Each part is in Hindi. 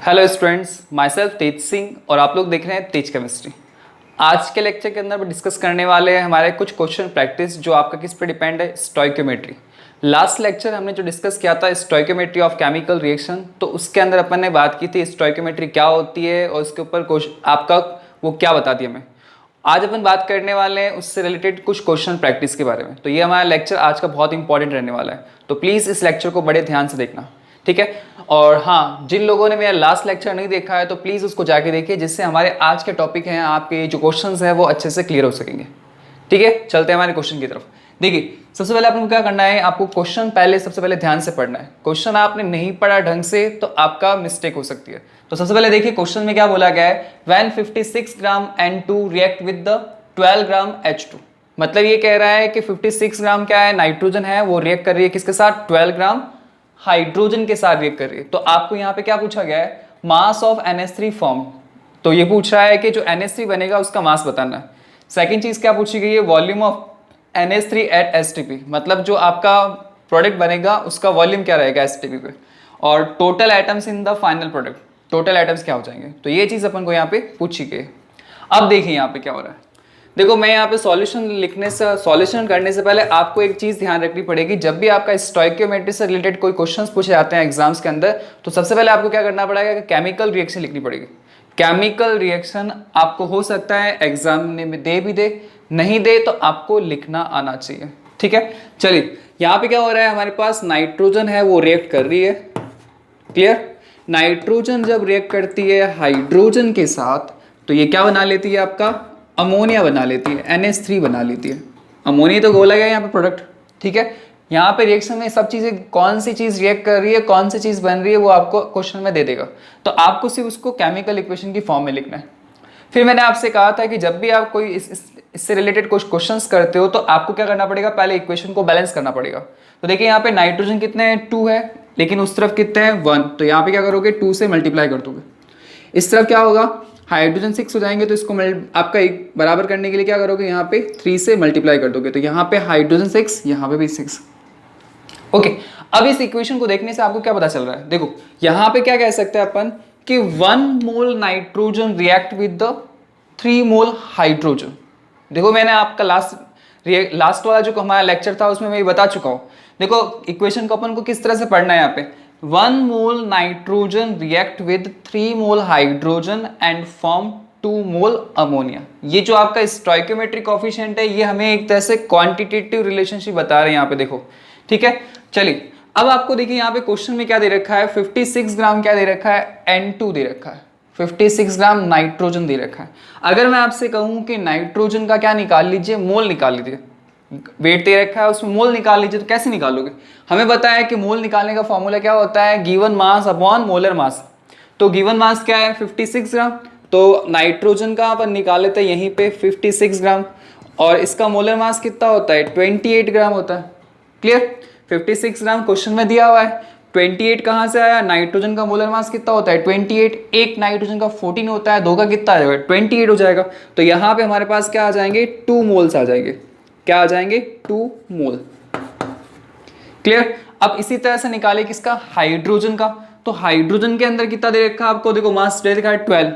हेलो स्टूडेंट्स, माई सेल्फ तेज सिंह और आप लोग देख रहे हैं तेज केमिस्ट्री। आज के लेक्चर के अंदर डिस्कस करने वाले हैं हमारे कुछ क्वेश्चन प्रैक्टिस जो आपका किस पे डिपेंड है, स्टोइकियोमेट्री। लास्ट लेक्चर हमने जो डिस्कस किया था स्टोइकियोमेट्री ऑफ केमिकल रिएक्शन, तो उसके अंदर अपन ने बात की थी स्टोइकियोमेट्री क्या होती है और उसके ऊपर आपका वो क्या बता दिया हमें। आज अपन बात करने वाले हैं उससे रिलेटेड कुछ क्वेश्चन प्रैक्टिस के बारे में। तो ये हमारा लेक्चर आज का बहुत इंपॉर्टेंट रहने वाला है, तो प्लीज़ इस लेक्चर को बड़े ध्यान से देखना, ठीक है। और हाँ, जिन लोगों ने मेरा लास्ट लेक्चर नहीं देखा है तो प्लीज़ उसको जाके देखिए, जिससे हमारे आज के टॉपिक हैं, आपके जो क्वेश्चंस हैं वो अच्छे से क्लियर हो सकेंगे, ठीक है। चलते हैं हमारे क्वेश्चन की तरफ। देखिए, सबसे पहले आपको क्या करना है, आपको क्वेश्चन पहले सबसे पहले ध्यान से पढ़ना है। क्वेश्चन आपने नहीं पढ़ा ढंग से तो आपका मिस्टेक हो सकती है। तो सबसे पहले देखिए क्वेश्चन में क्या बोला गया है, when 56 gram N2 react with the 12 gram H2। मतलब ये कह रहा है कि 56 ग्राम क्या है, नाइट्रोजन है, वो रिएक्ट कर रही है किसके साथ, 12 ग्राम हाइड्रोजन के साथ रिएक्ट कर रही है। तो आपको यहाँ पे क्या पूछा गया है, मास ऑफ NH3 फॉर्म। तो ये पूछ रहा है कि जो NH3 बनेगा उसका मास बताना है। सेकंड चीज क्या पूछी गई है, volume of NH3 eight STP, मतलब जो आपका प्रोडक्ट बनेगा उसका वॉल्यूम क्या रहेगा STP पे, और total atoms in the final product, total atoms क्या हो जाएंगे। तो ये चीज अपन को यहाँ पे पूछी गई। अब देखिए यहाँ पे क्या हो रहा है। देखो, मैं यहाँ पे सॉल्यूशन करने से पहले आपको एक चीज ध्यान रखनी पड़ेगी। जब भी आपका स्टोइकियोमेट्री से रिलेटेड कोई क्वेश्चंस पूछे जाते हैं एग्जाम्स के अंदर, तो सबसे पहले आपको क्या करना पड़ेगा कि केमिकल रिएक्शन लिखनी पड़ेगी। केमिकल रिएक्शन आपको हो सकता है एग्जाम में दे, नहीं दे तो आपको लिखना आना चाहिए, ठीक है। चलिए, यहाँ पे क्या हो रहा है, हमारे पास नाइट्रोजन है वो रिएक्ट कर रही है, क्लियर। नाइट्रोजन जब रिएक्ट करती है हाइड्रोजन के साथ तो ये क्या बना लेती है, आपका अमोनिया बना लेती है, NH3 बना लेती है। अमोनिया तो बोला गया यहाँ पे प्रोडक्ट, ठीक है। यहाँ पे रिएक्शन में सब चीजें, कौन सी चीज रिएक्ट कर रही है, कौन सी चीज बन रही है, वो आपको क्वेश्चन में दे देगा। तो आपको सिर्फ उसको केमिकल इक्वेशन की फॉर्म में लिखना है। फिर मैंने आपसे कहा था कि जब भी आप कोई इससे रिलेटेड कुछ क्वेश्चंस करते हो तो आपको क्या करना पड़ेगा, पहले इक्वेशन को बैलेंस करना पड़ेगा। तो देखिए यहाँ पे नाइट्रोजन कितने हैं, 2 है, लेकिन उस तरफ कितने हैं, 1। तो यहाँ पे क्या करोगे, 2 से मल्टीप्लाई कर दोगे। इस तरफ क्या होगा, हाइड्रोजन 6 हो जाएंगे, तो इसको आपका एक बराबर करने के लिए क्या करोगे, यहाँ पे 3 से मल्टीप्लाई कर दोगे। तो यहाँ पे हाइड्रोजन 6, यहाँ पे भी 6। ओके, अब इस इक्वेशन को देखने से आपको क्या पता चल रहा है, देखो यहाँ पे क्या कह सकते हैं अपन कि 1 mole nitrogen react with the 3 mole hydrogen. देखो, मैंने आपका लास्ट वाला जो हमारा लेक्चर था उसमें मैं ये बता चुका हूँ। देखो, इक्वेशन को अपन को किस तरह से पढ़ना है, यहाँ पे 1 mole nitrogen react with 3 mole hydrogen and form 2 mole ammonia. ये जो आपका स्टोइकियोमेट्रिक कोएफिशिएंट है, ये हमें एक तरह से क्वांटिटेटिव रिलेशनशिप बता रहे हैं यहाँ पे, देखो, ठीक है। चलिए, अब आपको देखिए यहाँ पे क्वेश्चन में क्या दे रखा है, 56 ग्राम क्या दे रखा है, N2 दे रखा है, 56 ग्राम नाइट्रोजन दे रखा है। अगर मैं आपसे कहूँ कि नाइट्रोजन का क्या निकाल लीजिए, मोल निकाल लीजिए, वेट दे रखा है उसमें मोल निकाल लीजिए, तो कैसे निकालोगे। हमें पता है कि मोल निकालने का फॉर्मूला क्या होता है, given mass upon molar mass. तो गिवन मास क्या है, 56 ग्राम। तो नाइट्रोजन का अपन निकाल लेते हैं यहीं पे 56 ग्राम, और इसका मोलर मास कितना होता है, 28 ग्राम होता है, क्लियर। 56 ग्राम क्वेश्चन में दिया हुआ है, 28 कहाँ से आया, नाइट्रोजन का मोलर मास कितना होता है 28, एक नाइट्रोजन का 14 होता है, 2 का कितना आ जाएगा 28 हो जाएगा। तो यहाँ पे हमारे पास क्या आ जाएंगे, 2 मोल्स आ जाएंगे, क्या आ जाएंगे, 2 मोल, क्लियर। अब इसी तरह से निकाले किसका, हाइड्रोजन का। तो हाइड्रोजन के अंदर कितना दे रखा है आपको, देखो मास दे रखा है 12।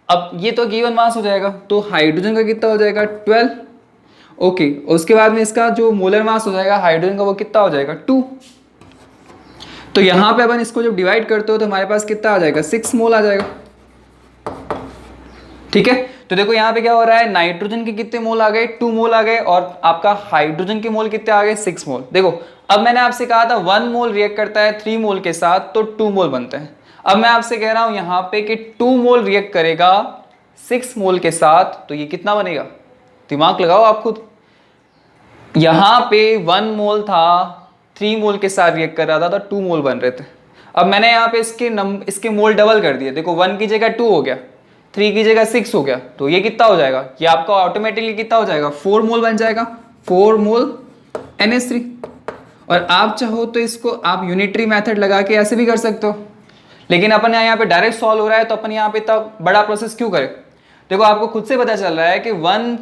अब ये तो गिवन मास हो जाएगा, तो हाइड्रोजन का कितना हो जाएगा 12, ओके। उसके बाद में इसका जो मोलर मास हो जाएगा हाइड्रोजन का, वो कितना हो जाएगा 2। तो यहां पे अपन इसको जब डिवाइड करते हो तो हमारे पास कितना आ जाएगा, 6 मोल आ जाएगा, ठीक है। तो देखो यहाँ पे क्या हो रहा है, नाइट्रोजन के कितने मोल आ गए, 2 मोल आ गए, और आपका हाइड्रोजन के मोल कितने आ गए, 6 मोल। देखो, अब मैंने आपसे कहा था 1 मोल रिएक्ट करता है 3 मोल के साथ तो 2 मोल बनते हैं। अब मैं आपसे कह रहा हूं यहाँ पे कि 2 मोल रिएक्ट करेगा 6 मोल के साथ, तो ये कितना बनेगा, दिमाग लगाओ आप खुद। यहाँ पे 1 मोल था, 3 मोल के साथ रिएक्ट कर रहा था, तो 2 मोल बन रहे थे। अब मैंने यहाँ पे इसके मोल डबल कर दिए, देखो 1 की जगह 2 हो गया, 3 की जगह 6 हो गया, तो ये कितना हो जाएगा, ये आपका ऑटोमेटिकली कितना हो जाएगा, 4 मोल बन जाएगा, 4 मोल NH3। और आप चाहो तो इसको आप यूनिटरी मेथड लगा के ऐसे भी कर सकते हो, लेकिन अपन यहाँ पे डायरेक्ट सॉल्व हो रहा है तो अपन यहाँ पे इतना बड़ा प्रोसेस क्यों करें। देखो, आपको खुद से पता चल रहा है कि 1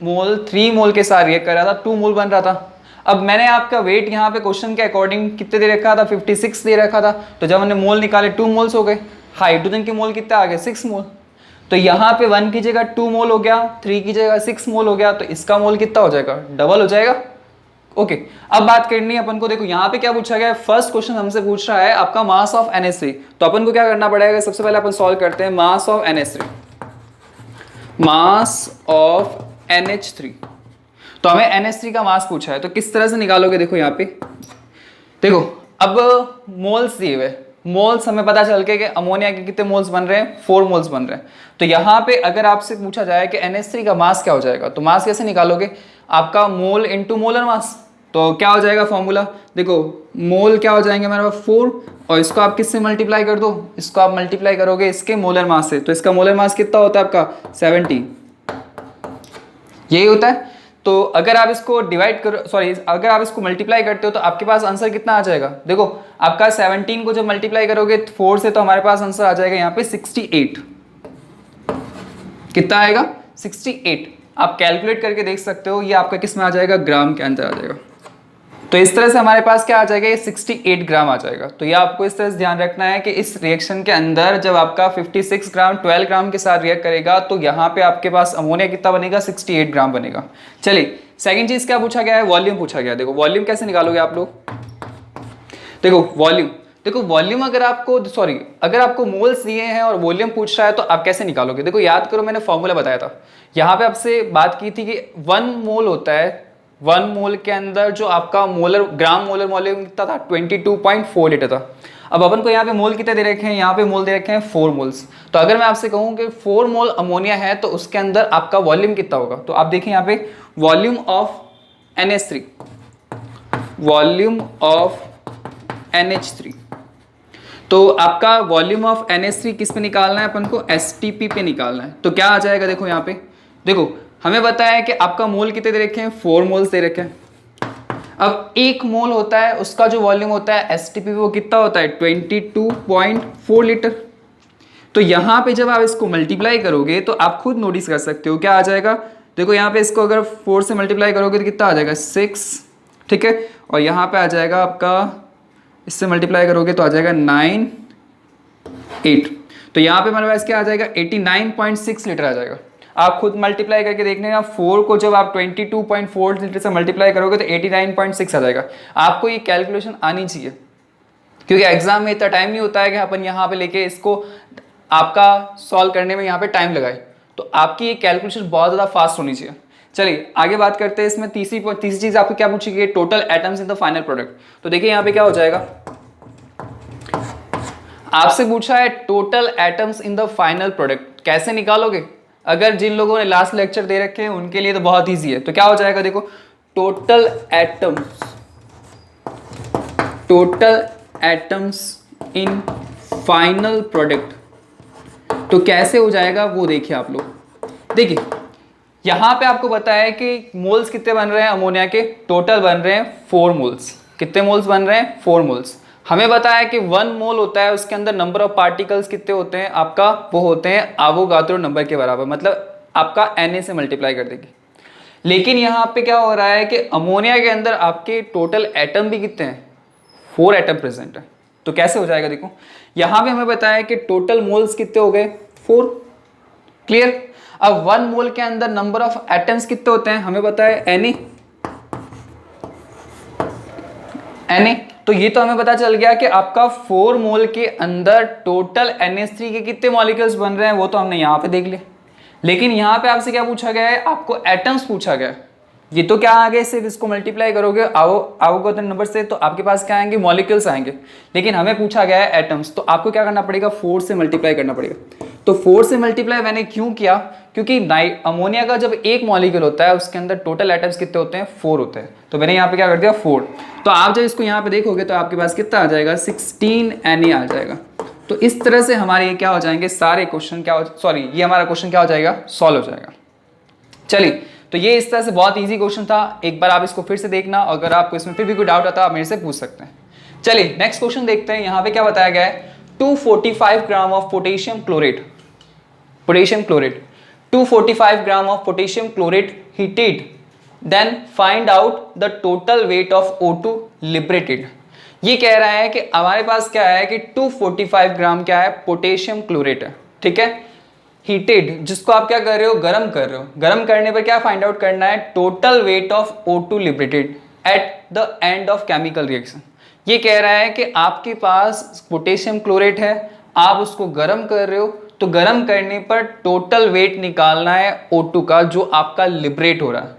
मोल 3 मोल के साथ रिएक्ट कर रहा था, 2 मोल बन रहा था। अब मैंने आपका वेट यहाँ पे क्वेश्चन के अकॉर्डिंग कितने दे रखा था, 56 दे रखा था, तो जब हमने मोल निकाले 2 मोल्स हो गए। हाइड्रोजन के मोल कितने आ गए 6 मोल। तो यहाँ पे 1 की जगह 2 मोल हो गया, 3 की जगह 6 मोल हो गया, तो इसका मोल कितना हो जाएगा, डबल हो जाएगा। ओके अब बात करनी है अपन को, देखो यहाँ पे क्या पूछा गया है, फर्स्ट क्वेश्चन हमसे पूछ रहा है आपका मास ऑफ NH3। तो अपन को क्या करना पड़ेगा, सबसे पहले अपन सॉल्व करते हैं mass of NH3, mass of NH3। तो हमें NH3 का मास पूछा है, तो किस तरह से निकालोगे, देखो यहाँ पे देखो, अब मोल्स दिए हुए, मोल्स हमें पता चल के कि अमोनिया के कितने मोल्स बन रहे हैं, 4 मोल्स बन रहे हैं। तो यहाँ पे अगर आपसे पूछा जाए कि NH3 का मास क्या हो जाएगा, तो मास कैसे निकालोगे, आपका मोल इंटू मोलर मास। तो क्या हो जाएगा फॉर्मूला, देखो मोल क्या हो जाएंगे हमारे पास 4, और इसको आप किससे मल्टीप्लाई कर दो, इसको आप मल्टीप्लाई करोगे इसके मोलर मास से, तो इसका मोलर मास कितना होता है आपका 70, यही होता है। तो अगर आप इसको डिवाइड करो, सॉरी अगर आप इसको मल्टीप्लाई करते हो तो आपके पास आंसर कितना आ जाएगा, देखो आपका 17 को जब मल्टीप्लाई करोगे 4 से, तो हमारे पास आंसर आ जाएगा यहाँ पे 68। कितना आएगा 68। आप कैलकुलेट करके देख सकते हो, ये आपका किस में आ जाएगा, ग्राम के अंदर आ जाएगा। तो इस तरह से हमारे पास क्या आ जाएगा, ये 68 ग्राम आ जाएगा। तो ये आपको इस तरह से ध्यान रखना है कि इस रिएक्शन के अंदर जब आपका 56 ग्राम 12 ग्राम के साथ रिएक्ट करेगा, तो यहाँ पे आपके पास अमोनिया कितना बनेगा, 68 ग्राम बनेगा। चलिए सेकंड चीज क्या पूछा गया है, वॉल्यूम पूछा गया है। देखो वॉल्यूम कैसे निकालोगे आप लोग, देखो वॉल्यूम अगर आपको, सॉरी अगर आपको मोल्स दिए हैं और वॉल्यूम पूछ रहा है तो आप कैसे निकालोगे, देखो याद करो मैंने फॉर्मूला बताया था, यहाँ पे आपसे बात की थी कि 1 मोल होता है, 1 मोल के अंदर जो आपका मोलर ग्राम मोलर वॉल्यूम कितना था 22.4 लीटर था। अब अपन को यहाँ पे मोल कितने दे रखे हैं, यहाँ पे मोल दे रखे हैं 4 मोल्स। तो अगर मैं आपसे कहूँ कि 4 मोल अमोनिया है तो उसके अंदर आपका वॉल्यूम कितना होगा, तो आप देखिए यहाँ पे volume of NH3, volume of NH3, तो आपका वॉल्यूम ऑफ NH3 किस पे निकालना है अपन को, STP पे निकालना है। तो क्या आ जाएगा, देखो यहाँ पे देखो हमें बताया है कि आपका मोल कितने दे रखे हैं, 4 मोल्स दे रखे हैं। अब 1 मोल होता है उसका जो वॉल्यूम होता है STP वो कितना होता है 22.4 लीटर। तो यहाँ पे जब आप इसको मल्टीप्लाई करोगे तो आप खुद नोटिस कर सकते हो क्या आ जाएगा, देखो यहाँ पे इसको अगर 4 से मल्टीप्लाई करोगे तो कितना आ जाएगा 6, ठीक है, और यहाँ पे आ जाएगा आपका, इससे मल्टीप्लाई करोगे तो आ जाएगा 9, 8, तो यहाँ पे हमारे पास क्या आ जाएगा 89.6 लीटर आ जाएगा। आप खुद मल्टीप्लाई करके देख लेना, 4 को जब आप 22.4 लीटर से मल्टीप्लाई करोगे तो 89.6 आ जाएगा। आपको ये कैलकुलेशन आनी चाहिए, क्योंकि एग्जाम में इतना टाइम नहीं होता है कि अपन यहाँ पे लेके इसको आपका सॉल्व करने में यहाँ पे टाइम लगाए, तो आपकी ये कैलकुलेशन बहुत ज़्यादा फास्ट होनी चाहिए। चलिए आगे बात करते हैं, इसमें तीसरी चीज़ आपको क्या पूछी गई, total atoms in the final product. तो देखिए यहाँ पे क्या हो जाएगा, आपसे पूछा है total atoms in the final product, कैसे निकालोगे। अगर जिन लोगों ने लास्ट लेक्चर दे रखे हैं उनके लिए तो बहुत इजी है। तो क्या हो जाएगा, देखो total atoms in final product, तो कैसे हो जाएगा वो देखिए आप लोग। देखिए यहां पे आपको बताया है कि मोल्स कितने बन रहे हैं अमोनिया के, टोटल बन रहे हैं 4 मोल्स। कितने मोल्स बन रहे हैं, 4 मोल्स। हमें बताया कि 1 मोल होता है उसके अंदर नंबर ऑफ पार्टिकल्स कितने होते हैं आपका, वो होते हैं एवोगाड्रो नंबर के बराबर, मतलब आपका Na से मल्टीप्लाई कर देगी। लेकिन यहाँ पे क्या हो रहा है कि अमोनिया के अंदर आपके टोटल एटम भी कितने हैं, 4 एटम प्रेजेंट है। तो कैसे हो जाएगा, देखो यहाँ पे हमें बताया कि टोटल मोल्स कितने हो गए 4, क्लियर। अब 1 मोल के अंदर नंबर ऑफ एटम्स कितने होते हैं, हमें बताया Na, तो ये तो हमें पता चल गया कि आपका 4 मोल के अंदर टोटल NH3 के कितने मॉलिक्यूल्स बन रहे हैं, वो तो हमने यहाँ पे देख लिया। लेकिन यहाँ पे आपसे क्या पूछा गया है, आपको एटम्स पूछा गया है। ये तो क्या आगे, सिर्फ इसको मल्टीप्लाई करोगे एवोगाड्रो नंबर से तो आपके पास क्या आएंगे, मॉलिक्यूल्स आएंगे। लेकिन हमें पूछा गया है एटम्स, तो आपको क्या करना पड़ेगा, 4 से मल्टीप्लाई करना पड़ेगा। तो 4 से मल्टीप्लाई मैंने क्यों किया, क्योंकि अमोनिया का जब एक मॉलिक्यूल होता है उसके अंदर टोटल एटम्स कितने होते हैं, 4 होते हैं। तो मैंने यहाँ पे क्या कर दिया 4। तो आप जब इसको यहाँ पे देखोगे तो आपके पास कितना आ जाएगा 16 Na आ जाएगा। तो इस तरह से हमारे ये क्या हो जाएंगे सारे क्वेश्चन, ये हमारा क्वेश्चन क्या हो जाएगा, सॉल्व हो जाएगा। चलिए तो ये इस तरह से बहुत इजी क्वेश्चन था, एक बार आप इसको फिर से देखना, अगर आपको इसमें फिर भी कोई डाउट आता है आप मेरे से पूछ सकते हैं। चलिए नेक्स्ट क्वेश्चन देखते हैं। यहाँ पे क्या बताया गया है, 245 gram of potassium chlorate 245 gram of potassium chlorate heated, then find out the total weight of O2 liberated. ये कह रहा है कि हमारे पास क्या है कि 245 ग्राम क्या है, पोटेशियम क्लोरेट है, ठीक है, हीटेड, जिसको आप क्या कर रहे हो, गर्म कर रहे हो। गर्म करने पर क्या फाइंड आउट करना है, total weight of O2 liberated at the end of chemical reaction. ये कह रहा है कि आपके पास पोटेशियम क्लोरेट है, आप उसको गर्म कर रहे हो, तो गर्म करने पर टोटल वेट निकालना है O2 का, जो आपका लिबरेट हो रहा है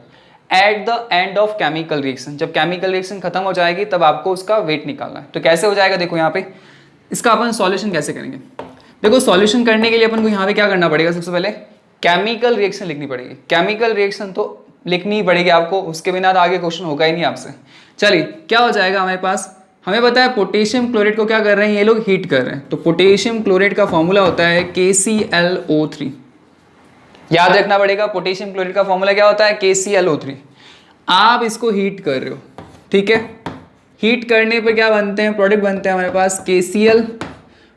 at the end of chemical reaction. जब केमिकल रिएक्शन खत्म हो जाएगी तब आपको उसका वेट निकालना है। तो कैसे हो जाएगा, देखो यहाँ पे इसका अपन सॉल्यूशन कैसे करेंगे। देखो सॉल्यूशन करने के लिए अपन को यहाँ पे क्या करना पड़ेगा, सबसे पहले केमिकल रिएक्शन लिखनी पड़ेगी। केमिकल रिएक्शन तो लिखनी ही पड़ेगी आपको, उसके बिना तो आगे क्वेश्चन होगा ही नहीं आपसे। चलिए क्या हो जाएगा हमारे पास, हमें पता है पोटेशियम क्लोरेट को क्या कर रहे हैं ये लोग, हीट कर रहे हैं। तो पोटेशियम क्लोरेट का फॉर्मूला होता है KClO3। याद रखना पड़ेगा, पोटेशियम क्लोरेट का फॉर्मूला क्या होता है, KClO3। आप इसको हीट कर रहे हो, ठीक है, हीट करने पर क्या बनते हैं, प्रोडक्ट बनते हैं हमारे पास KCl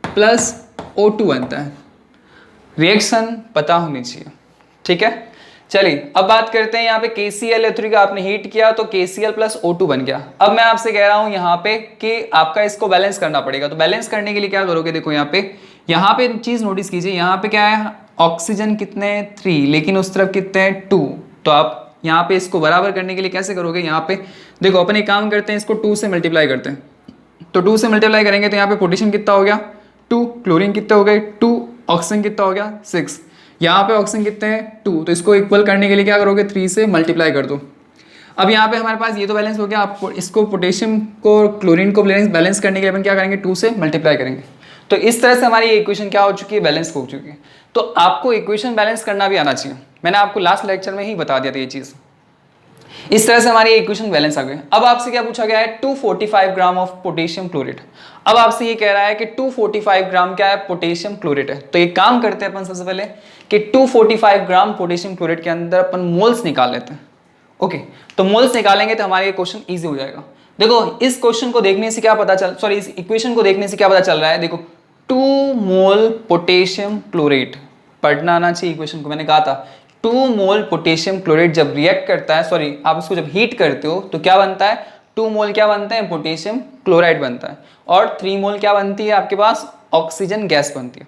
प्लस O2 बनता है। रिएक्शन पता होनी चाहिए, ठीक है। चलिए अब बात करते हैं यहाँ पे KClO3 का आपने हीट किया तो KCl प्लस O2 बन गया। अब मैं आपसे कह रहा हूँ यहाँ पे कि आपका इसको बैलेंस करना पड़ेगा। तो बैलेंस करने के लिए क्या करोगे, देखो यहाँ पे चीज नोटिस कीजिए, यहाँ पे क्या है, ऑक्सीजन कितने हैं 3, लेकिन उस तरफ कितने हैं 2। तो आप यहाँ पे इसको बराबर करने के लिए कैसे करोगे, यहाँ पे देखो अपन एक काम करते हैं, इसको 2 से मल्टीप्लाई करते हैं। तो 2 से मल्टीप्लाई करेंगे तो यहाँ पे पोटेशियम कितना हो गया 2, क्लोरीन कितने हो गए 2, ऑक्सीजन कितना हो गया 6, यहाँ पे ऑक्सीजन कितने हैं 2। तो इसको इक्वल करने के लिए क्या करोगे, 3 से मल्टीप्लाई कर दो। अब यहाँ पे हमारे पास ये तो बैलेंस हो गया। आप इसको पोटेशियम को क्लोरीन को बैलेंस करने के लिए अपन क्या करेंगे, 2 से मल्टीप्लाई करेंगे। तो इस तरह से हमारी इक्वेशन क्या हो चुकी है, बैलेंस हो चुकी है। तो आपको इक्वेशन बैलेंस करना भी आना चाहिए, मैंने आपको लास्ट लेक्चर में ही बता दिया था ये चीज़। इस तरह से हमारी इक्वेशन बैलेंस आ गई। अब आपसे क्या पूछा गया है, 245 ग्राम ऑफ पोटेशियम क्लोरेट। अब आपसे ये कह रहा है कि 245 ग्राम क्या है, पोटेशियम क्लोरेट है। तो एक काम करते हैं अपन सबसे पहले कि 245 ग्राम पोटेशियम क्लोरेट के अंदर अपन मोल्स निकाल लेते हैं। ओके, तो मोल्स निकालेंगे तो हमारा ये क्वेश्चन ईजी हो जाएगा। देखो इस क्वेश्चन को देखने से क्या पता चल, सॉरी इस इक्वेशन को देखने से क्या पता चल रहा है, देखो 2 मोल पोटेशियम क्लोरेट, पढ़ना आना चाहिए इक्वेशन को, मैंने कहा था 2 मोल पोटेशियम क्लोरेट जब रिएक्ट करता है, सॉरी आप उसको जब हीट करते हो तो क्या बनता है, 2 मोल क्या बनते हैं, पोटेशियम क्लोराइड बनता है, और 3 मोल क्या बनती है आपके पास, ऑक्सीजन गैस बनती है।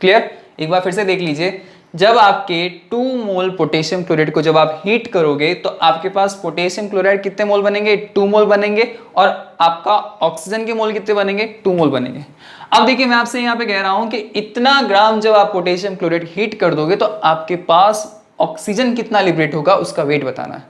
क्लियर, एक बार फिर से देख लीजिए, जब आपके 2 मोल पोटेशियम क्लोराइड को जब आप हीट करोगे तो आपके पास पोटेशियम क्लोराइड कितने मोल बनेंगे, 2 मोल बनेंगे, और आपका ऑक्सीजन के मोल कितने बनेंगे, 2 मोल बनेंगे। अब देखिए मैं आपसे यहाँ पे कह रहा हूँ कि इतना ग्राम जब आप पोटेशियम क्लोराइड हीट कर दोगे तो आपके पास ऑक्सीजन कितना लिबरेट होगा उसका वेट बताना है।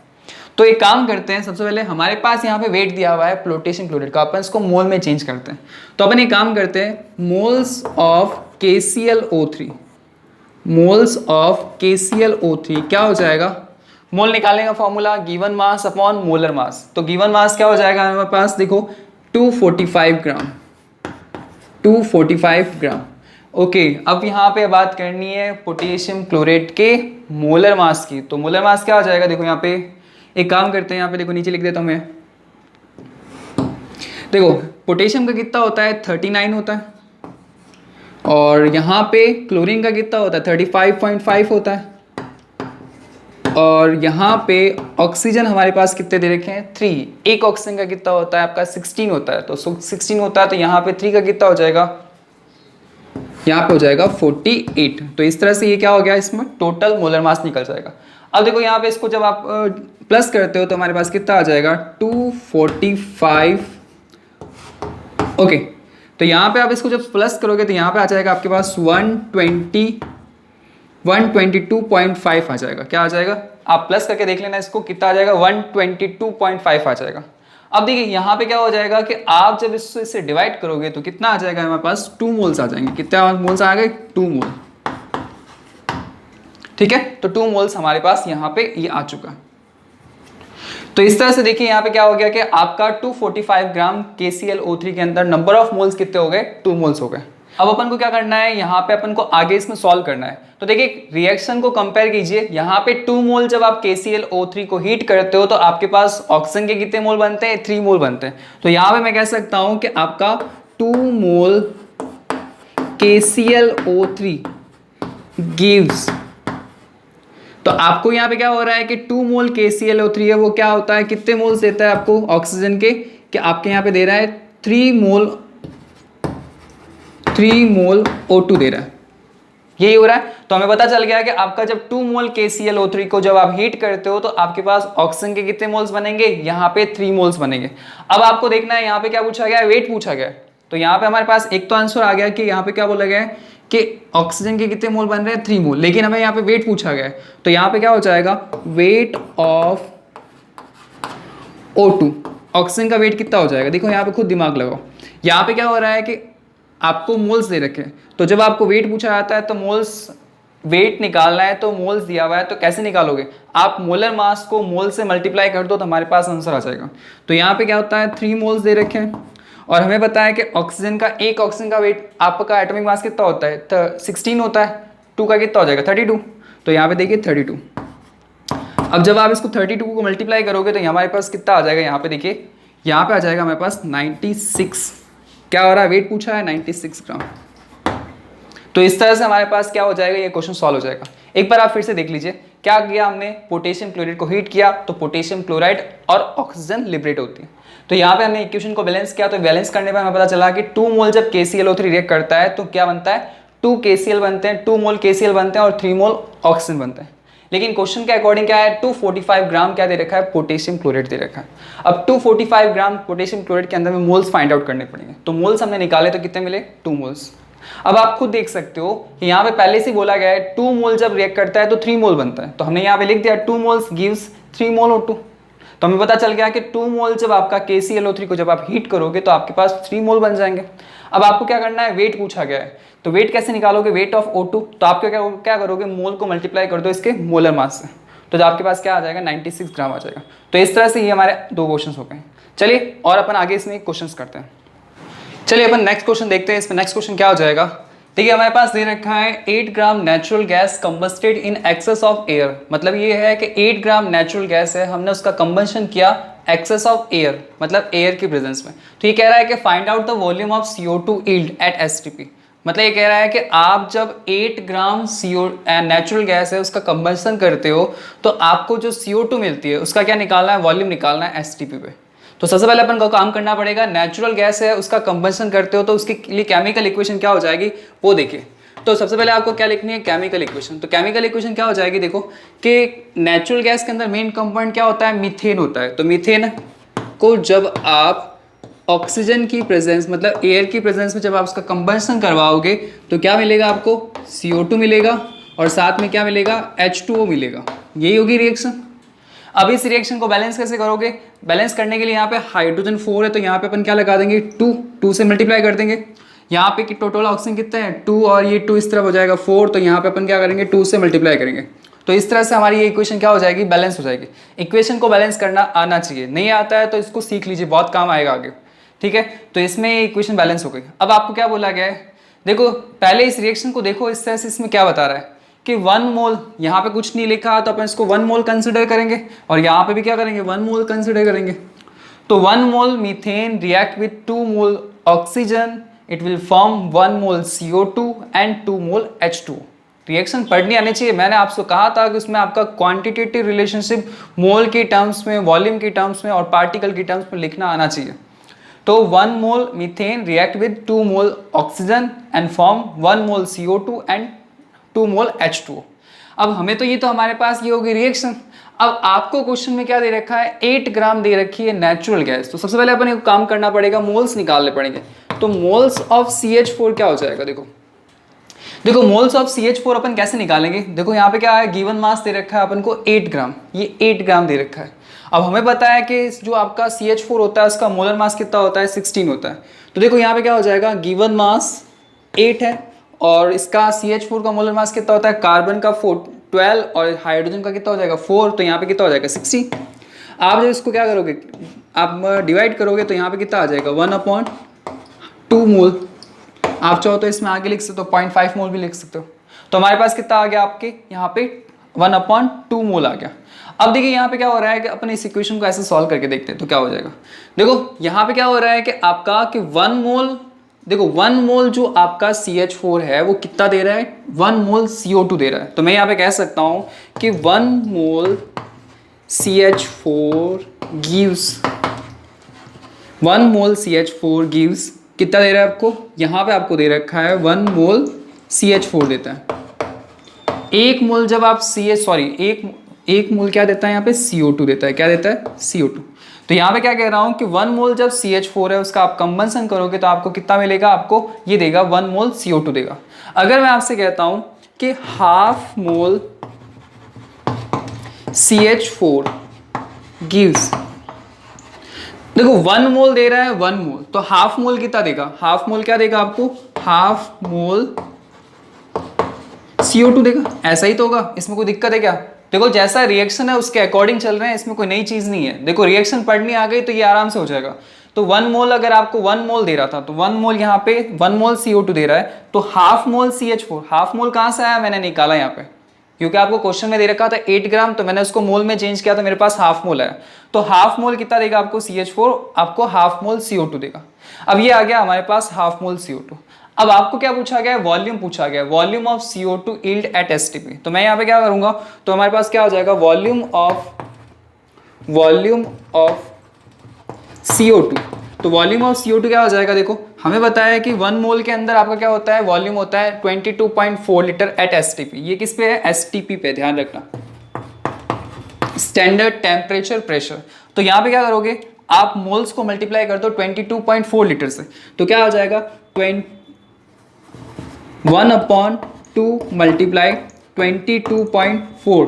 तो एक काम करते हैं, सबसे पहले हमारे पास यहाँ पे वेट दिया हुआ है पोटेशियम क्लोराइड का, अपन इसको मोल में चेंज करते हैं। तो अपन एक काम करते हैं, moles of KClO3, moles of KClO3 क्या हो जाएगा, मोल निकालने का formula given mass upon molar mass. तो गिवन मास क्या हो जाएगा हमारे पास, देखो 245 ग्राम, 245 ग्राम। ओके, अब यहाँ पे बात करनी है पोटेशियम क्लोरेट के मोलर मास की। तो मोलर मास क्या हो जाएगा, देखो यहाँ पे एक काम करते हैं, यहाँ पे देखो नीचे लिख देता हूँ मैं। देखो पोटेशियम का कितना होता है 39 होता है, और यहाँ पे क्लोरीन का कितना होता है 35.5 होता है, और यहाँ पे ऑक्सीजन हमारे पास कितने दे रखे हैं 3। एक ऑक्सीजन का कितना होता है आपका 16 होता है, तो 16 होता है, तो यहाँ पे 3 का कितना हो जाएगा, यहाँ पे हो जाएगा 48। तो इस तरह से ये क्या हो गया, इसमें टोटल मोलर मास निकल जाएगा। अब देखो यहाँ पे इसको जब आप प्लस करते हो तो हमारे पास कितना आ जाएगा 245। ओके, तो यहाँ पे आप इसको जब प्लस करोगे तो यहाँ पे आ जाएगा आपके पास 122.5 आ जाएगा। क्या आ जाएगा, आप प्लस करके देख लेना इसको, कितना आ जाएगा 122.5 आ जाएगा। अब देखिए यहाँ पे क्या हो जाएगा कि आप जब इससे डिवाइड करोगे तो कितना आ जाएगा हमारे पास 2 मोल्स आ जाएंगे। कितना मोल्स आ गए 2 मोल, ठीक है। तो 2 मोल्स हमारे पास यहाँ पे ये आ चुका है। तो इस तरह से देखिए यहाँ पे क्या हो गया कि आपका 245 ग्राम KClO3 के अंदर नंबर ऑफ मोल्स कितने हो गए, 2 मोल्स हो गए। अब अपन को क्या करना है, यहाँ पे अपन को आगे इसमें सॉल्व करना है। तो देखिए रिएक्शन को कंपेयर कीजिए, यहाँ पे 2 मोल जब आप KClO3 को हीट करते हो तो आपके पास ऑक्सीजन के कितने मोल बनते हैं, 3 मोल बनते हैं। तो यहाँ पे मैं कह सकता हूँ कि आपका 2 मोल KClO3 गिव्स, तो आपको यहाँ पे क्या हो रहा है कि 2 मोल KClO3 है, वो क्या होता है, कितने मोल्स देता है आपको ऑक्सीजन के, कि आपके यहाँ पे दे रहा है 3 मोल O2 दे रहा है, यही हो रहा है। तो हमें पता चल गया कि आपका जब 2 मोल KClO3 को जब आप हीट करते हो तो आपके पास ऑक्सीजन के कितने मोल्स बनेंगे, यहाँ पे 3 मोल्स बनेंगे। अब आपको देखना है यहाँ पे क्या पूछा गया है, वेट पूछा गया है। तो यहाँ पे हमारे पास एक तो आंसर आ गया कि यहाँ पे क्या बोला गया है कि ऑक्सीजन के कितने मोल बन रहे हैं, 3 मोल, लेकिन हमें यहाँ पे वेट पूछा गया है। तो यहाँ पे क्या हो जाएगा, वेट ऑफ O2, ऑक्सीजन का वेट कितना हो जाएगा। देखो यहाँ पे खुद दिमाग लगाओ, यहाँ पे क्या हो रहा है कि आपको मोल्स दे रखे हैं, तो जब आपको वेट पूछा जाता है तो मोल्स वेट निकालना है, तो मोल्स दिया हुआ है तो कैसे निकालोगे, आप मोलर मास को मोल से मल्टीप्लाई कर दो तो हमारे पास आंसर आ जाएगा। तो यहाँ पे क्या होता है, 3 मोल्स दे रखे हैं और हमें पता है कि ऑक्सीजन का एक ऑक्सीजन का वेट आपका एटॉमिक मास कितना होता है, 16 होता है, 2 का कितना हो जाएगा 32। तो यहाँ पे देखिए 32। अब जब आप इसको 32 को मल्टीप्लाई करोगे तो हमारे पास कितना आ जाएगा, यहाँ पे देखिए, यहाँ पे आ जाएगा हमारे पास 96। क्या हो रहा है, वेट पूछा है 96 ग्राम। तो इस तरह से हमारे पास क्या हो जाएगा, ये क्वेश्चन सॉल्व हो जाएगा। एक बार आप फिर से देख लीजिए क्या किया हमने, पोटेशियम क्लोराइड को हीट किया तो पोटेशियम क्लोराइड और ऑक्सीजन लिबरेट होती है। तो यहाँ पे हमने इक्वेशन को बैलेंस किया, तो बैलेंस करने पर हमें पता चला कि 2 मोल जब KClO3 रिएक्ट करता है तो क्या बनता है, 2 KCl बनते हैं, 2 मोल KCl बनते हैं और 3 मोल ऑक्सीजन बनते हैं। लेकिन क्वेश्चन के अकॉर्डिंग क्या है, 245 ग्राम क्या दे रखा है, पोटेशियम क्लोराइड दे रखा है। अब 245 ग्राम पोटेशियम क्लोराइड के अंदर में मोल्स फाइंड आउट करने पड़ेंगे। तो मोल्स हमने निकाले तो कितने मिले, 2 मोल्स। अब आप खुद देख सकते हो कि यहाँ पे पहले से बोला गया है 2 मोल जब रिएक्ट करता है तो 3 मोल बनता है, तो हमने यहाँ पे लिख दिया 2 मोल्स गिव्स 3 मोल O2। तो हमें पता चल गया कि 2 मोल जब आपका KClO3 को जब आप हीट करोगे तो आपके पास 3 मोल बन जाएंगे। अब आपको क्या करना है, वेट पूछा गया है, तो वेट कैसे निकालोगे, वेट ऑफ O2, तो आप क्या करोगे, मोल को मल्टीप्लाई कर दो इसके मोलर मास से, तो आपके पास क्या आ जाएगा, 96 ग्राम आ जाएगा। तो इस तरह से ये हमारे 2 क्वेश्चन हो गए। चलिए और अपन आगे इसमें क्वेश्चन करते हैं। चलिए अपन नेक्स्ट क्वेश्चन देखते हैं। इसमें नेक्स्ट क्वेश्चन क्या हो जाएगा, देखिए हमारे पास दे रखा है 8 gram natural gas combusted in excess of air. मतलब ये है कि 8 ग्राम नेचुरल गैस है, हमने उसका कंबशन किया एक्सेस ऑफ एयर, मतलब एयर की प्रेजेंस में। तो ये कह रहा है कि find out the volume of CO2 yield at STP। मतलब ये कह रहा है कि आप जब 8 ग्राम नेचुरल गैस है उसका कंबशन करते हो तो आपको जो CO2 मिलती है उसका क्या निकालना है, वॉल्यूम निकालना है STP पे। तो सबसे पहले अपन को काम करना पड़ेगा, नेचुरल गैस है उसका कंबशन करते हो तो उसके लिए केमिकल इक्वेशन क्या हो जाएगी वो देखिए। तो सबसे पहले आपको क्या लिखनी है, केमिकल इक्वेशन। तो केमिकल इक्वेशन क्या हो जाएगी, देखो कि नेचुरल गैस के अंदर मेन कंपोनेंट क्या होता है, मीथेन होता है। तो मीथेन को जब आप ऑक्सीजन की प्रेजेंस मतलब एयर की प्रेजेंस में जब आप उसका कंबशन करवाओगे तो क्या मिलेगा आपको, CO2 मिलेगा और साथ में क्या मिलेगा, H2O मिलेगा। यही होगी रिएक्शन। अब इस रिएक्शन को बैलेंस कैसे करोगे, बैलेंस करने के लिए यहाँ पे हाइड्रोजन 4 है तो यहाँ पे अपन क्या लगा देंगे, 2 से मल्टीप्लाई कर देंगे। यहाँ पे टोटल ऑक्सीजन कितने हैं, 2 और ये 2 इस तरफ हो जाएगा 4, तो यहाँ पे अपन क्या करेंगे 2 से मल्टीप्लाई करेंगे। तो इस तरह से हमारी ये इक्वेशन क्या हो जाएगी, बैलेंस हो जाएगी। इक्वेशन को बैलेंस करना आना चाहिए, नहीं आता है तो इसको सीख लीजिए, बहुत काम आएगा आगे, ठीक है। तो इसमें ये इक्वेशन बैलेंस हो गई। अब आपको क्या बोला गया है, देखो पहले इस रिएक्शन को देखो, इस तरह से इसमें क्या बता रहा है कि 1 मोल, यहाँ पे कुछ नहीं लिखा तो अपन इसको 1 मोल कंसिडर करेंगे और यहाँ पे भी क्या करेंगे 1 मोल कंसिडर करेंगे। तो 1 mole methane react with 2 mole oxygen, it will form 1 mole CO2 and 2 mole H2। रिएक्शन पढ़नी आनी चाहिए। मैंने आपसे कहा था कि उसमें आपका क्वांटिटेटिव रिलेशनशिप मोल की टर्म्स में, वॉल्यूम की टर्म्स में और पार्टिकल की टर्म्स में लिखना आना चाहिए। तो 1 mole methane react with 2 mole oxygen and form 1 mole CO2 and 2 mole H2O। अब हमें तो ये तो हमारे पास ये होगी रिएक्शन। अब आपको क्वेश्चन में क्या दे रखा है, 8 ग्राम दे रखी है नेचुरल गैस। तो सबसे पहले अपन एक काम करना पड़ेगा, मोल्स निकालने पड़ेंगे। तो मोल्स ऑफ CH4 क्या हो जाएगा, देखो मोल्स ऑफ CH4 अपन कैसे निकालेंगे। देखो यहाँ पे क्या है, गिवन मास दे रखा है अपन को 8 ग्राम, ये 8 ग्राम दे रखा है। अब हमें पता है कि जो आपका CH4 होता है उसका मोलर मास कितना होता है, 16 होता है। तो देखो यहाँ पे क्या हो जाएगा, गिवन मास 8 है और इसका CH4 का मोलर मास कितना होता है, कार्बन का 12 और हाइड्रोजन का कितना हो जाएगा 4, तो यहाँ पे कितना हो जाएगा 60। आप जब इसको क्या करोगे, आप डिवाइड करोगे तो यहाँ पे कितना आ जाएगा 1/2 मोल। आप चाहो तो इसमें आगे लिख सकते हो 0.5 मोल भी लिख सकते हो। तो हमारे पास कितना आ गया आपके यहाँ पे 1/2 मोल आ गया। अब देखिए यहाँ पे क्या हो रहा है कि अपन इस इक्वेशन को ऐसे सॉल्व करके देखते हैं तो क्या हो जाएगा। देखो यहाँ पे क्या हो रहा है कि आपका कि 1 मोल, देखो 1 मोल जो आपका CH4 है वो कितना दे रहा है, 1 मोल CO2 दे रहा है। तो मैं यहाँ पे कह सकता हूँ कि 1 मोल CH4 गिव्स 1 मोल CH4 गिव्स कितना दे रहा है आपको, यहाँ पे आपको दे रखा है 1 मोल CH4 देता है। एक मोल जब आप एक मोल क्या देता है यहाँ पे, CO2 देता है। क्या देता है, CO2। तो यहाँ पे क्या कह रहा हूँ कि 1 मोल जब CH4 है उसका आप कंबंसन करोगे तो आपको कितना मिलेगा, आपको ये देगा 1 मोल CO2 देगा। अगर मैं आपसे कहता हूँ कि हाफ मोल CH4 गिव्स, देखो 1 मोल दे रहा है 1 मोल, तो हाफ मोल कितना देगा, हाफ मोल क्या देगा आपको, हाफ मोल CO2 देगा। ऐसा ही तो होगा, इसमें कोई दिक्कत है क्या? देखो जैसा रिएक्शन है उसके अकॉर्डिंग चल रहे हैं, इसमें कोई नई चीज नहीं है। देखो रिएक्शन पढ़नी आ गई तो ये आराम से हो जाएगा। तो 1 मोल अगर आपको 1 मोल दे रहा था तो 1 मोल यहाँ पे 1 मोल CO2 दे रहा है, तो half mole CH4, half mole कहाँ से आया, मैंने निकाला यहाँ पे, क्योंकि आपको क्वेश्चन में दे रखा था 8 ग्राम, तो मैंने उसको मोल में चेंज किया तो मेरे पास हाफ मोल है। तो हाफ मोल कितना देगा आपको CH4, आपको हाफ मोल CO2 देगा। अब ये आ गया हमारे पास हाफ मोल CO2। अब आपको क्या पूछा गया है, वॉल्यूम पूछा गया है, volume of CO2 yield at STP। तो मैं यहाँ पे क्या करूंगा, तो हमारे पास क्या हो जाएगा, वॉल्यूम ऑफ CO2। तो वॉल्यूम ऑफ CO2 क्या हो जाएगा, देखो हमें बताया है कि 1 मोल के अंदर आपका क्या होता है, वॉल्यूम होता है 22.4 लीटर एट STP। ये किस पे है, STP पे, ध्यान रखना, स्टैंडर्ड टेम्परेचर प्रेशर। तो यहाँ पे क्या करोगे, आप मोल्स को मल्टीप्लाई कर दो 22.4 लीटर से, तो क्या हो जाएगा 1/2 मल्टीप्लाई 22.4।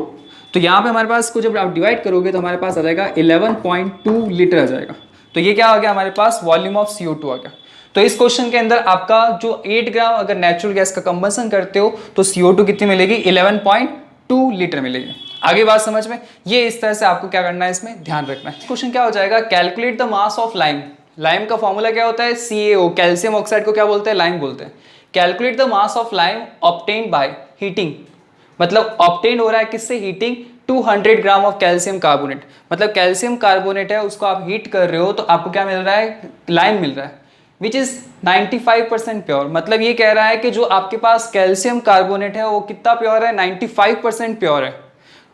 तो यहाँ पे हमारे पास को जब आप डिवाइड करोगे तो हमारे पास आ जाएगा 11.2 लीटर आ जाएगा। तो ये क्या आ गया, हमारे पास वॉल्यूम ऑफ CO2 आ गया। तो इस क्वेश्चन के अंदर आपका जो 8 ग्राम अगर नेचुरल गैस का कंबंसन करते हो तो CO2 कितनी मिलेगी, 11.2 लीटर मिलेगी। आगे बात समझ में, ये इस तरह से आपको क्या करना है, इसमें ध्यान रखना है। क्वेश्चन क्या हो जाएगा, calculate the mass of lime. Lime का फॉर्मूला क्या होता है, CaO, कैल्शियम ऑक्साइड को क्या बोलते हैं, लाइम बोलते हैं। Calculate the mass of lime obtained by heating, मतलब ऑब्टेन हो रहा है किससे, heating 200 gram of calcium carbonate. मतलब कैल्शियम कार्बोनेट है उसको आप हीट कर रहे हो तो आपको क्या मिल रहा है, लाइम मिल रहा है, विच इज 95% प्योर। मतलब ये कह रहा है कि जो आपके पास कैल्शियम कार्बोनेट है वो कितना प्योर है, 95% प्योर है।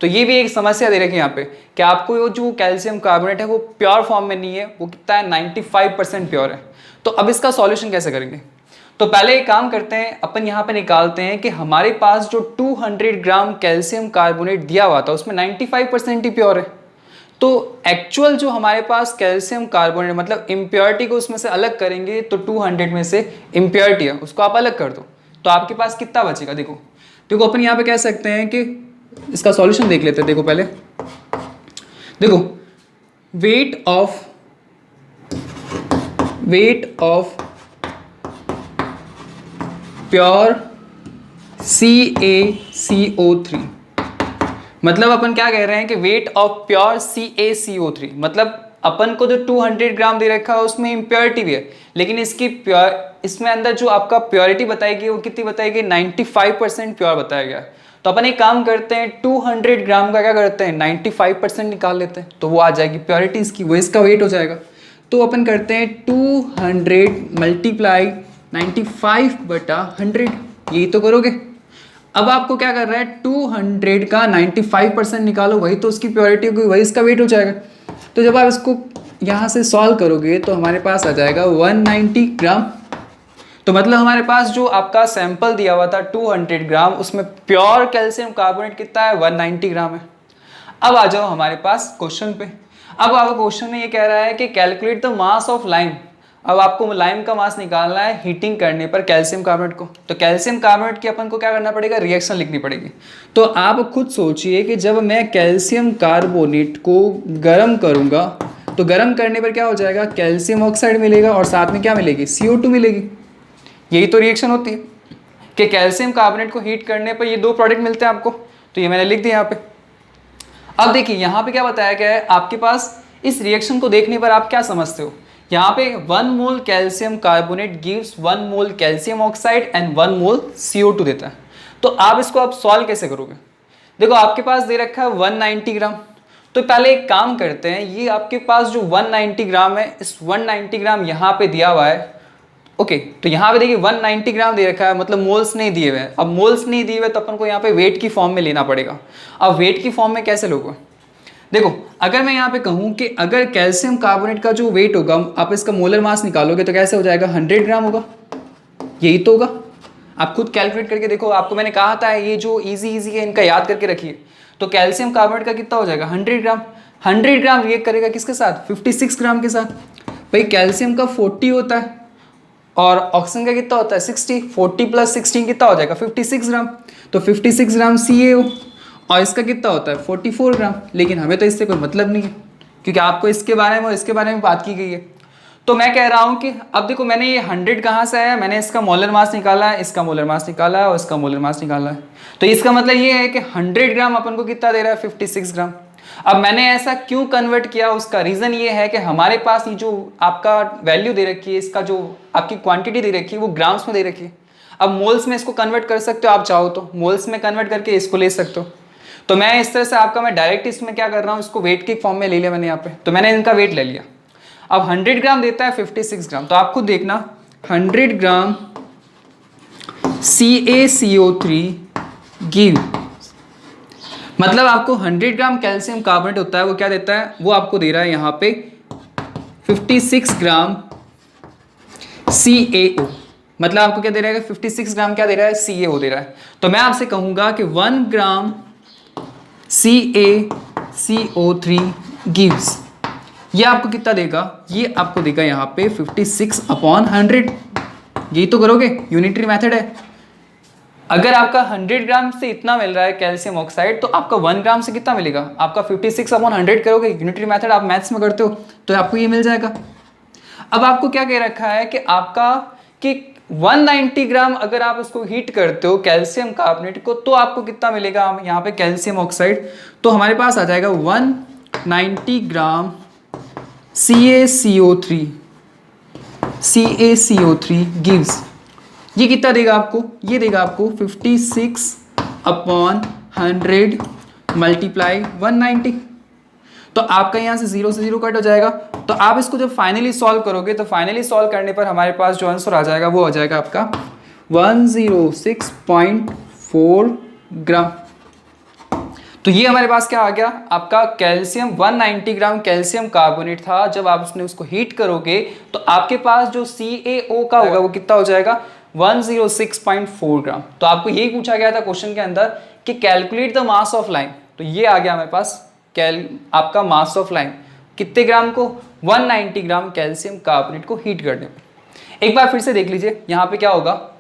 तो ये भी एक समस्या दे रखी है यहाँ पे कि आपको वो जो कैल्शियम कार्बोनेट है वो प्योर फॉर्म में नहीं है, वो कितना है, 95% प्योर है। तो अब इसका सॉल्यूशन कैसे करेंगे, तो पहले एक काम करते हैं, अपन यहाँ पे निकालते हैं कि हमारे पास जो 200 ग्राम कैल्शियम कार्बोनेट दिया हुआ था उसमें 95% ही प्योर है। तो एक्चुअल जो हमारे पास कैल्शियम कार्बोनेट मतलब इम्प्योरिटी को उसमें से अलग करेंगे तो 200 में से इम्प्योरिटी है उसको आप अलग कर दो, तो आपके पास कितना बचेगा। देखो देखो अपन यहाँ पे कह सकते हैं कि इसका सॉल्यूशन देख लेते हैं। देखो पहले देखो वेट ऑफ प्योर CaCO3, मतलब अपन क्या कह रहे हैं कि वेट ऑफ प्योर CaCO3, मतलब अपन को जो 200 ग्राम दे रखा है उसमें इम्प्योरिटी भी है, लेकिन इसमें अंदर जो आपका प्योरिटी बताएगी वो कितनी बताएगी, 95% प्योर बताया गया है। तो अपन एक काम करते हैं, 200 ग्राम का क्या करते हैं, 95% निकाल लेते हैं, तो वो आ जाएगी प्योरिटी इसकी, वो इसका वेट हो जाएगा। तो अपन करते हैं 200 मल्टीप्लाई 95/100, यही तो करोगे। अब आपको क्या कर रहा है, 200 का 95% निकालो, वही तो उसकी प्योरिटी होगी, वही इसका वेट हो जाएगा। तो जब आप इसको यहाँ से सॉल्व करोगे तो हमारे पास आ जाएगा 190 ग्राम। तो मतलब हमारे पास जो आपका सैंपल दिया हुआ था 200 ग्राम, उसमें प्योर कैल्शियम कार्बोनेट कितना है, 190 ग्राम है। अब आ जाओ हमारे पास क्वेश्चन पे। अब आपका क्वेश्चन में ये कह रहा है कि calculate the mass of lime. अब आपको लाइम का मास निकालना है हीटिंग करने पर कैल्शियम कार्बोनेट को। तो कैल्शियम कार्बोनेट की अपन को क्या करना पड़ेगा, रिएक्शन लिखनी पड़ेगी। तो आप खुद सोचिए कि जब मैं कैल्शियम कार्बोनेट को गर्म करूंगा तो गर्म करने पर क्या हो जाएगा, कैल्शियम ऑक्साइड मिलेगा और साथ में क्या मिलेगी, CO2 मिलेगी। यही तो रिएक्शन होती है कि कैल्शियम कार्बोनेट को हीट करने पर ये दो प्रोडक्ट मिलते हैं आपको। तो ये मैंने लिख दिया यहाँ पे। अब देखिए यहाँ पे क्या बताया गया है, आपके पास इस रिएक्शन को देखने पर आप क्या समझते हो, यहाँ पे 1 mole calcium carbonate gives 1 mole calcium oxide and 1 mole CO2 देता है। तो आप इसको आप सॉल्व कैसे करोगे, देखो आपके पास दे रखा है 190 ग्राम। तो पहले एक काम करते हैं, ये आपके पास जो 190 ग्राम है, इस 190 ग्राम यहाँ पे दिया हुआ है। ओके तो यहाँ पे देखिए 190 ग्राम दे रखा है, मतलब मोल्स नहीं दिए हुए हैं। अब मोल्स नहीं दिए हुए तो अपन को यहाँ पे वेट की फॉर्म में लेना पड़ेगा। अब वेट की फॉर्म में कैसे लोगे, देखो अगर मैं यहाँ पे कहूँ कि अगर कैल्शियम कार्बोनेट का जो वेट होगा आप इसका मोलर मास निकालोगे तो कैसे हो जाएगा, 100 ग्राम होगा, यही तो होगा। आप खुद कैलकुलेट करके देखो, आपको मैंने कहा था ये जो इजी है इनका याद करके रखिए। तो कैल्शियम कार्बोनेट का कितना हो जाएगा, 100 ग्राम। 100 ग्राम रिएक्ट करेगा किसके साथ, 56 ग्राम के साथ। भाई कैल्शियम का 40 होता है और ऑक्सीजन का कितना होता है 60, 40 + 16 कितना हो जाएगा 56 ग्राम। तो 56 ग्राम CaO और इसका कितना होता है 44 ग्राम। लेकिन हमें तो इससे कोई मतलब नहीं है क्योंकि आपको इसके बारे में और इसके बारे में बात की गई है। तो मैं कह रहा हूं कि अब देखो मैंने ये 100 कहाँ से आया, मैंने इसका मोलर मास निकाला है, इसका मोलर मास निकाला है और इसका मोलर मास निकाला है। तो इसका मतलब ये है कि 100 ग्राम अपन को कितना दे रहा है 56 ग्राम। अब मैंने ऐसा क्यों कन्वर्ट किया, उसका रीजन ये है कि हमारे पास ये जो आपका वैल्यू दे रखी है, इसका जो आपकी क्वांटिटी दे रखी है वो ग्राम्स में दे रखी है। अब मोल्स में इसको कन्वर्ट कर सकते हो आप चाहो तो, मोल्स में कन्वर्ट करके इसको ले सकते हो। तो मैं इस तरह से आपका मैं डायरेक्ट इसमें क्या कर रहा हूँ, इसको वेट के फॉर्म में ले लिया मैंने यहाँ पे। तो मैंने इनका वेट ले लिया। अब 100 ग्राम देता है 56 ग्राम, तो आप खुद देखना 100 ग्राम CaCO3 गिव, मतलब आपको 100 ग्राम कैल्शियम कार्बोनेट होता है वो क्या देता है, वो आपको दे रहा है यहाँ पे 56 ग्राम CaO। मतलब आपको क्या दे रहा है 56 ग्राम क्या दे रहा है, CaO दे रहा है। तो मैं आपसे कहूंगा कि 1 ग्राम CaCO3 गिव्स, ये आपको कितना देगा, ये आपको देगा यहाँ पे 56/100। यही तो करोगे, यूनिटरी मेथड है। अगर आपका 100 ग्राम से इतना मिल रहा है कैल्शियम ऑक्साइड तो आपका 1 ग्राम से कितना मिलेगा, आपका 56/100 करोगे, यूनिटरी मेथड आप मैथ्स में करते हो तो आपको ये मिल जाएगा। अब आपको क्या कह रखा है कि आपका कि 190 ग्राम अगर आप उसको हीट करते हो कैल्शियम कार्बोनेट को तो आपको कितना मिलेगा यहाँ पे कैल्शियम ऑक्साइड। तो हमारे पास आ जाएगा 190 ग्राम CaCO3 गिव्स, ये कितना देगा आपको, ये देगा आपको 56/100 मल्टीप्लाई 190। तो आपका यहाँ से 0 से 0 कट हो जाएगा। तो आप इसको जब फाइनली सॉल्व करोगे तो फाइनली सॉल्व करने पर हमारे पास जो आंसर आ जाएगा वो हो जाएगा आपका 106.4 ग्राम। तो ये हमारे पास क्या आ गया, आपका कैल्शियम 190 ग्राम कैल्शियम कार्बोनेट था। जब आप उसको हीट करोगे तो आपके पास जो CaO का होगा वो कितना हो जाएगा 106.4 ग्राम। तो आपको यही पूछा गया था क्वेश्चन के अंदर कि calculate the mass of lime. तो ये आ गया हमारे पास आपका मास ऑफ लाइम कितने ग्राम को, 190 ग्राम कैल्शियम कार्बोनेट को हीट करने पर। एक बार फिर से देख लीजिए यहाँ पे क्या होगा।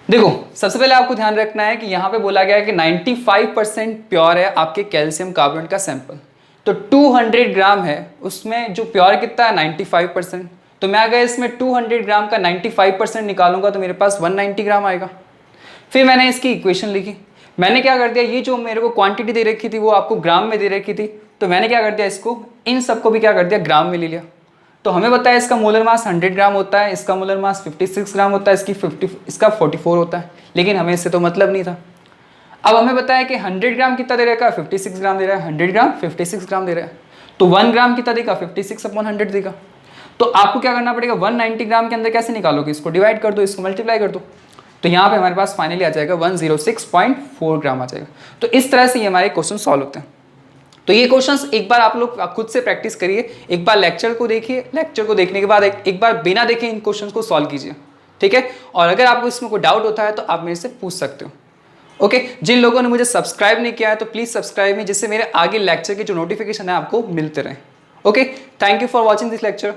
देखो सबसे पहले आपको ध्यान रखना है कि यहाँ पे बोला गया है कि 95% प्योर है आपके कैल्शियम कार्बोनेट का सैंपल। तो 200 ग्राम है, उसमें जो प्योर कितना है 95%। तो मैं अगर इसमें 200 ग्राम का 95% निकालूंगा तो मेरे पास 190 ग्राम आएगा। फिर मैंने इसकी इक्वेशन लिखी, मैंने क्या कर दिया, ये जो मेरे को क्वांटिटी दे रखी थी वो आपको ग्राम में दे रखी थी, तो मैंने क्या कर दिया, इसको इन सबको भी क्या कर दिया ग्राम में ले लिया। तो हमें बताया इसका मोलर मास 100 ग्राम होता है, इसका मोलर मास 56 ग्राम होता है, इसका 44 होता है, लेकिन हमें इससे तो मतलब नहीं था। अब हमें बताया कि 100 ग्राम कितना दे रहा है, 56 ग्राम दे रहा है, 100 ग्राम 56 ग्राम दे रहा है, तो 1 ग्राम कितना देगा 56/100 देगा। तो आपको क्या करना पड़ेगा, 190 ग्राम के अंदर कैसे निकालोगे, इसको डिवाइड कर दो, इसको मल्टीप्लाई कर दो, तो यहाँ पे हमारे पास फाइनली आ जाएगा 106.4 ग्राम आ जाएगा। तो इस तरह से ये हमारे क्वेश्चन सॉल्व होते हैं। तो ये क्वेश्चंस एक बार आप लोग खुद से प्रैक्टिस करिए, एक बार लेक्चर को देखिए, लेक्चर को देखने के बाद एक बार बिना देखे इन क्वेश्चंस को सॉल्व कीजिए, ठीक है। और अगर आपको इसमें कोई डाउट होता है तो आप मेरे से पूछ सकते हो, ओके। जिन लोगों ने मुझे सब्सक्राइब नहीं किया है तो प्लीज़ सब्सक्राइब मी, जिससे मेरे आगे लेक्चर के जो नोटिफिकेशन है आपको मिलते रहे, okay. Thank you for watching this lecture.